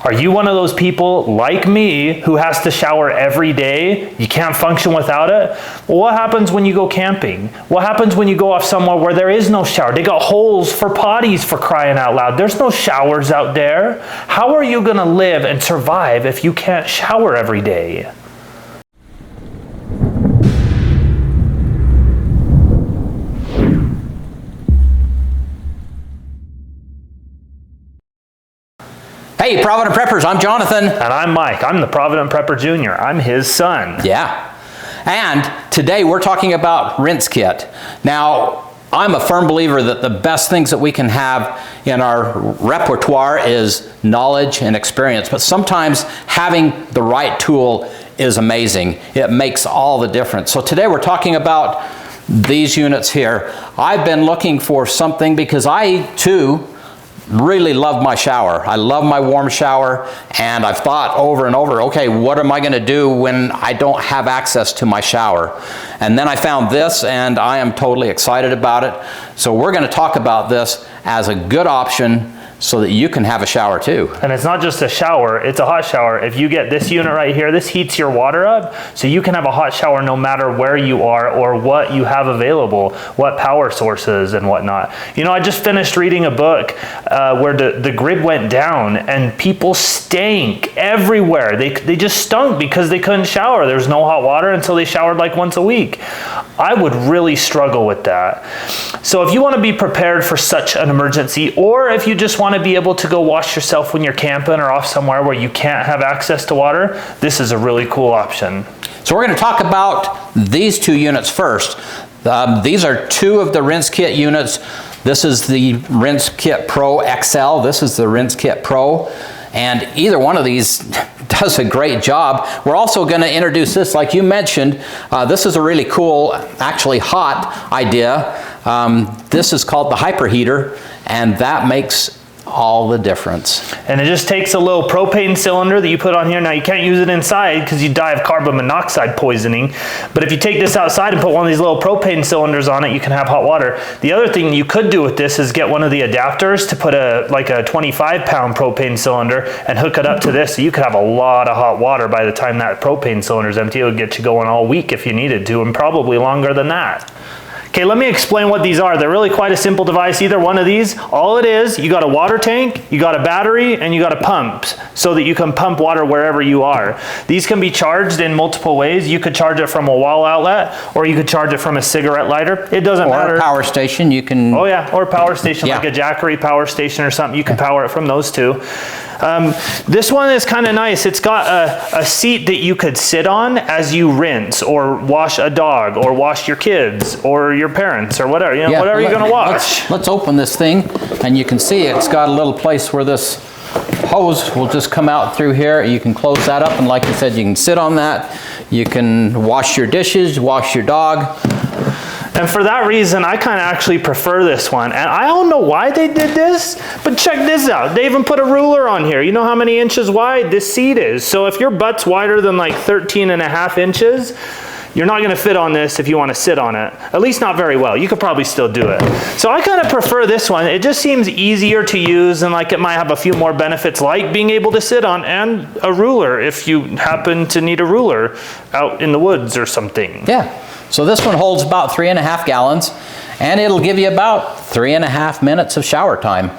Are you one of those people like me who has to shower every day? You can't function without it? Well, what happens when you go camping? What happens when you go off somewhere where there is no shower? They got holes for potties, for crying out loud. There's no showers out there. How are you gonna live and survive if you can't shower every day? Hey, Provident Preppers, I'm Jonathan. And I'm Mike. I'm the Provident Prepper Jr. I'm his son. Yeah. And today we're talking about RinseKit. Now, I'm a firm believer that the best things that we can have in our repertoire is knowledge and experience, but sometimes having the right tool is amazing. It makes all the difference. So today we're talking about these units here. I've been looking for something because I, too, really love my shower. I love my warm shower, and I've thought over and over, okay, what am I going to do when I don't have access to my shower? And then I found this, and I am totally excited about it. So we're going to talk about this as a good option so that you can have a shower too. And it's not just a shower, it's a hot shower. If you get this unit right here, this heats your water up, so you can have a hot shower no matter where you are or what you have available, what power sources and whatnot. You know, I just finished reading a book where the grid went down and people stank everywhere. They just stunk because they couldn't shower. There was no hot water until they showered like once a week. I would really struggle with that. So if you want to be prepared for such an emergency, or if you just want to be able to go wash yourself when you're camping or off somewhere where you can't have access to water, this is a really cool option. So we're going to talk about these two units first. These are two of the RinseKit units. This is the RinseKit Pro XL. This is the RinseKit Pro. And either one of these does a great job. We're also going to introduce this, like you mentioned. This is a really cool, actually hot idea. This is called the Hyperheater, and that makes all the difference. And it just takes a little propane cylinder that you put on here. Now you can't use it inside because you die of carbon monoxide poisoning. But if you take this outside and put one of these little propane cylinders on it, you can have hot water. The other thing you could do with this is get one of the adapters to put like a 25-pound propane cylinder and hook it up to this. So you could have a lot of hot water by the time that propane cylinder is empty. It would get you going all week if you needed to, and probably longer than that. Okay, let me explain what these are. They're really quite a simple device, either one of these. All it is, you got a water tank, you got a battery, and you got a pump so that you can pump water wherever you are. These can be charged in multiple ways. You could charge it from a wall outlet, or you could charge it from a cigarette lighter. It doesn't matter. Or a power station, you can... Oh yeah, or a power station, yeah, like a Jackery power station or something. You can power it from those two. This one is kind of nice. It's got a seat that you could sit on as you rinse or wash a dog or wash your kids or your parents or whatever, you know, whatever you're going to wash. Let's open this thing, and you can see it's got a little place where this hose will just come out through here. You can close that up, and like I said, you can sit on that. You can wash your dishes, wash your dog. And for that reason, I kind of actually prefer this one. And I don't know why they did this, but check this out. They even put a ruler on here. You know how many inches wide this seat is? So if your butt's wider than like 13.5 inches, you're not going to fit on this if you want to sit on it. At least not very well. You could probably still do it. So I kind of prefer this one. It just seems easier to use, and like it might have a few more benefits, like being able to sit on, and a ruler if you happen to need a ruler out in the woods or something. Yeah. So this one holds about 3.5 gallons, and it'll give you about 3.5 minutes of shower time.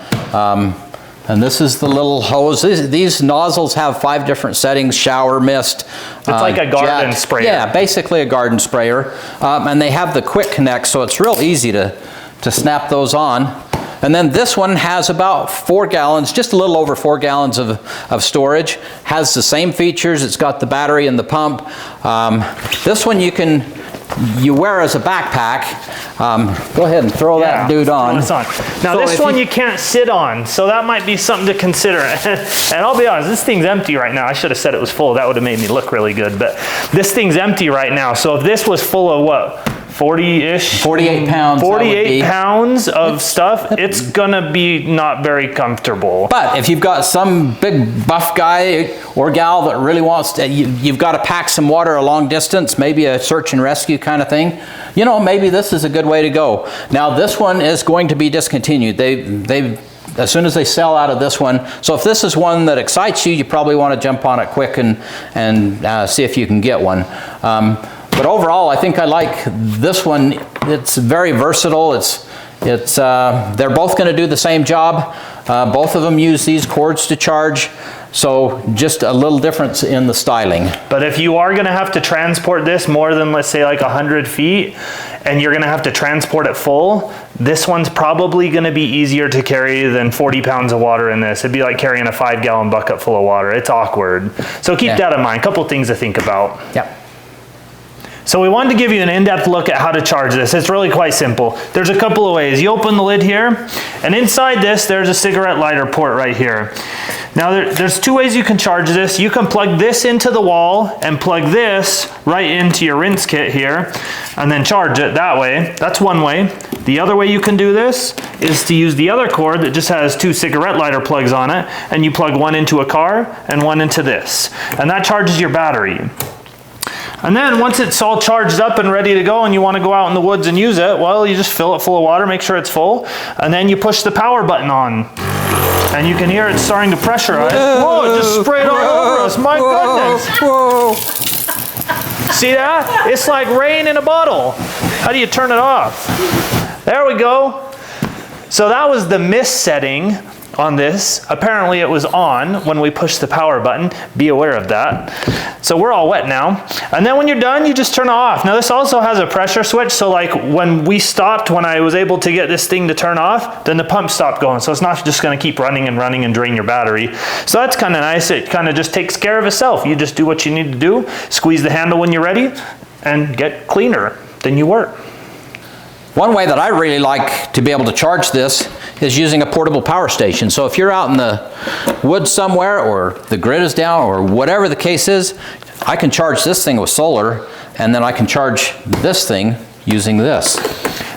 And this is the little hose. These nozzles have 5 different settings: shower, mist. It's like a garden sprayer. Yeah, basically a garden sprayer. And they have the quick connect, so it's real easy to snap those on. And then this one has about 4 gallons, just a little over 4 gallons of storage. Has the same features. It's got the battery and the pump. This one you wear as a backpack. Go ahead and throw that dude on. Now this one you can't sit on, so that might be something to consider. And I'll be honest, this thing's empty right now. I should have said it was full. That would have made me look really good. But this thing's empty right now. So if this was full of what? 40-ish? 48 pounds. 48 pounds of stuff, it's gonna be not very comfortable. But if you've got some big buff guy or gal that really wants to, you've got to pack some water a long distance, maybe a search and rescue kind of thing, you know, maybe this is a good way to go. Now this one is going to be discontinued. They've as soon as they sell out of this one. So if this is one that excites you, you probably want to jump on it quick and see if you can get one. But overall, I think I like this one. It's very versatile. They're both going to do the same job. Both of them use these cords to charge. So just a little difference in the styling. But if you are going to have to transport this more than, let's say, like 100 feet, and you're going to have to transport it full, this one's probably going to be easier to carry than 40 pounds of water in this. It'd be like carrying a 5-gallon bucket full of water. It's awkward. So keep that in mind. A couple things to think about. Yep. So we wanted to give you an in-depth look at how to charge this. It's really quite simple. There's a couple of ways. You open the lid here, and inside this, there's a cigarette lighter port right here. Now there's two ways you can charge this. You can plug this into the wall and plug this right into your RinseKit here, and then charge it that way. That's one way. The other way you can do this is to use the other cord that just has 2 cigarette lighter plugs on it, and you plug one into a car and one into this. And that charges your battery. And then once it's all charged up and ready to go and you want to go out in the woods and use it, well, you just fill it full of water, make sure it's full, and then you push the power button on. And you can hear it starting to pressurize. Whoa, it just sprayed all over us, my goodness. Whoa. See that? It's like rain in a bottle. How do you turn it off? There we go. So that was the mist setting on this. Apparently it was on when we pushed the power button. Be aware of that. So we're all wet now. And then when you're done, you just turn it off. Now this also has a pressure switch, so like when we stopped, when I was able to get this thing to turn off, then the pump stopped going. So it's not just going to keep running and drain your battery. So that's kind of nice. It kind of just takes care of itself. You just do what you need to do, squeeze the handle when you're ready, and get cleaner than you were. One way that I really like to be able to charge this is using a portable power station. So if you're out in the woods somewhere, or the grid is down, or whatever the case is, I can charge this thing with solar, and then I can charge this thing using this.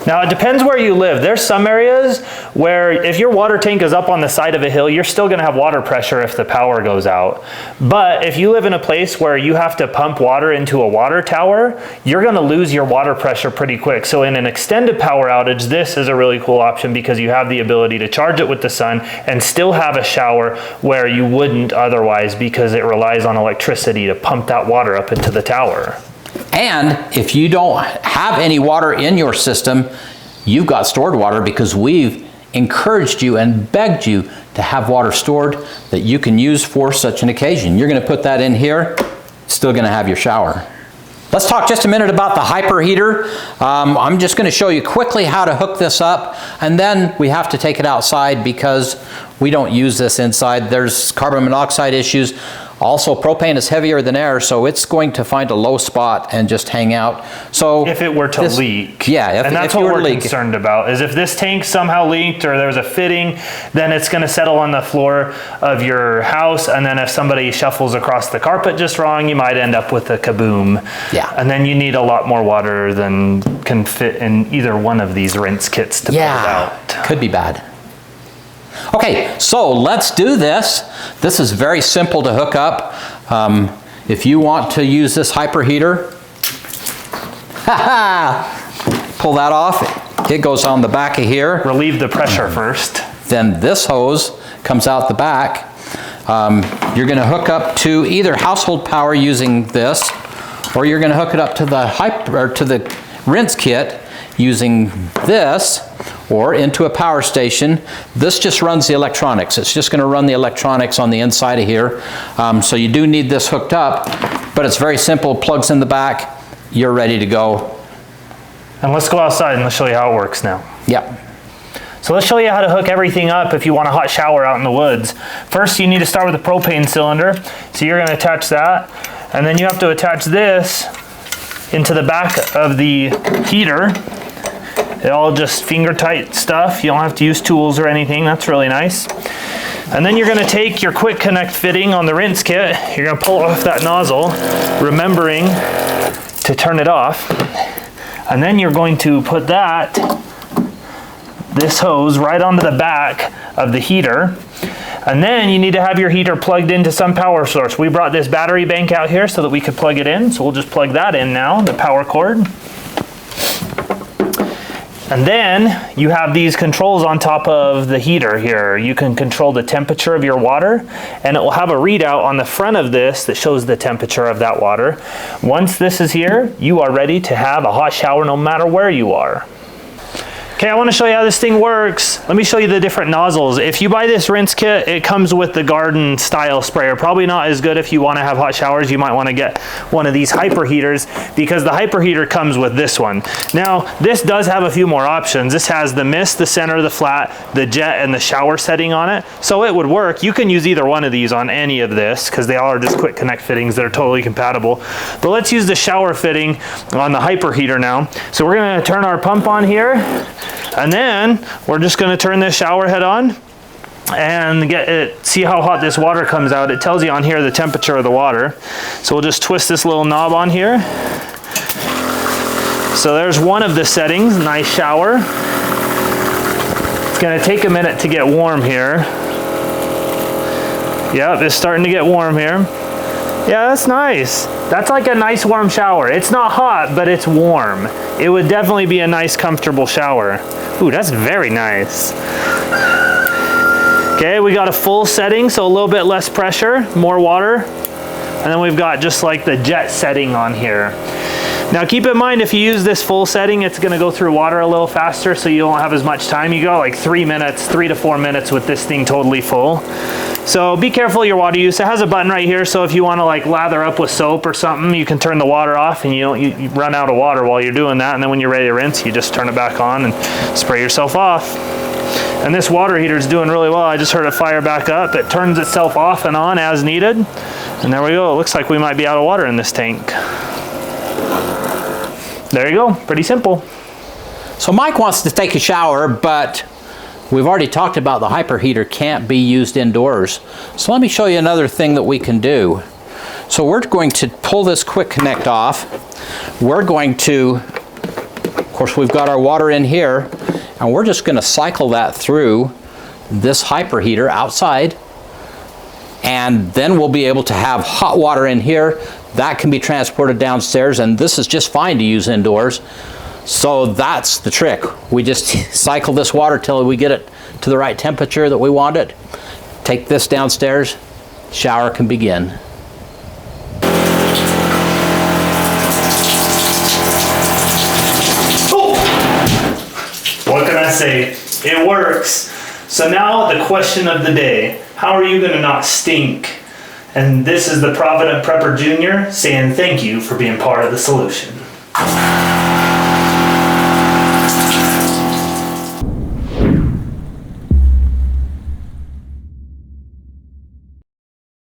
Now it depends where you live. There's some areas where if your water tank is up on the side of a hill, you're still going to have water pressure if the power goes out. But if you live in a place where you have to pump water into a water tower, you're going to lose your water pressure pretty quick. So in an extended power outage, this is a really cool option because you have the ability to charge it with the sun and still have a shower where you wouldn't otherwise, because it relies on electricity to pump that water up into the tower. And if you don't have any water in your system, you've got stored water, because we've encouraged you and begged you to have water stored that you can use for such an occasion. You're going to put that in here, still going to have your shower. Let's talk just a minute about the Hyperheater. I'm just going to show you quickly how to hook this up, and then we have to take it outside because we don't use this inside. There's carbon monoxide issues. Also, propane is heavier than air, so it's going to find a low spot and just hang out. So if it were to leak. Yeah, and that's what we're concerned about, is if this tank somehow leaked or there was a fitting, then it's going to settle on the floor of your house, and then if somebody shuffles across the carpet just wrong, you might end up with a kaboom. Yeah. And then you need a lot more water than can fit in either one of these rinse kits to put it out. Could be bad. Okay, so let's do this. This is very simple to hook up. If you want to use this Hyperheater, pull that off. It goes on the back of here. Relieve the pressure first. Then this hose comes out the back. You're going to hook up to either household power using this, or you're going to hook it up to the rinse kit using this, or into a power station. This just runs the electronics. It's just going to run the electronics on the inside of here. So you do need this hooked up, but it's very simple. Plugs in the back. You're ready to go. And let's go outside and let's show you how it works now. Yep. So let's show you how to hook everything up if you want a hot shower out in the woods. First, you need to start with a propane cylinder. So you're going to attach that, and then you have to attach this into the back of the heater. It all just finger tight stuff. You don't have to use tools or anything. That's really nice. And then you're going to take your quick connect fitting on the rinse kit. You're going to pull off that nozzle, remembering to turn it off. And then you're going to put this hose right onto the back of the heater. And then you need to have your heater plugged into some power source. We brought this battery bank out here so that we could plug it in. So we'll just plug that in now, the power cord. And then you have these controls on top of the heater here. You can control the temperature of your water, and it will have a readout on the front of this that shows the temperature of that water. Once this is here, you are ready to have a hot shower no matter where you are. Okay, I want to show you how this thing works. Let me show you the different nozzles. If you buy this rinse kit, it comes with the garden style sprayer. Probably not as good if you want to have hot showers. You might want to get one of these Hyperheaters because the Hyperheater comes with this one. Now, this does have a few more options. This has the mist, the center, the flat, the jet, and the shower setting on it. So it would work. You can use either one of these on any of this because they all are just quick connect fittings that are totally compatible. But let's use the shower fitting on the Hyperheater now. So we're going to turn our pump on here. And then we're just going to turn this shower head on and see how hot this water comes out. It tells you on here the temperature of the water. So we'll just twist this little knob on here. So there's one of the settings, nice shower. It's going to take a minute to get warm here. Yep, it's starting to get warm here. Yeah, that's nice. That's like a nice warm shower. It's not hot, but it's warm. It would definitely be a nice, comfortable shower. Ooh, that's very nice. Okay, we got a full setting, so a little bit less pressure, more water. And then we've got just like the jet setting on here. Now keep in mind, if you use this full setting, it's gonna go through water a little faster, so you don't have as much time. You go like 3 to 4 minutes with this thing totally full. So be careful of your water use. It has a button right here, so if you want to like lather up with soap or something, you can turn the water off and you run out of water while you're doing that, and then when you're ready to rinse, you just turn it back on and spray yourself off. And this water heater is doing really well. I just heard it fire back up. It turns itself off and on as needed. And there we go. It looks like we might be out of water in this tank. There you go. Pretty simple. So Mike wants to take a shower, but we've already talked about the Hyperheater can't be used indoors. So let me show you another thing that we can do. So we're going to pull this quick connect off. We're going to, of course, we've got our water in here, and we're just going to cycle that through this Hyperheater outside, and then we'll be able to have hot water in here. That can be transported downstairs, and this is just fine to use indoors. So that's the trick. We just cycle this water till we get it to the right temperature that we want it. Take this downstairs, shower can begin. Oh! What can I say? It works. So now the question of the day, how are you gonna not stink? And this is the Provident Prepper Jr. saying thank you for being part of the solution.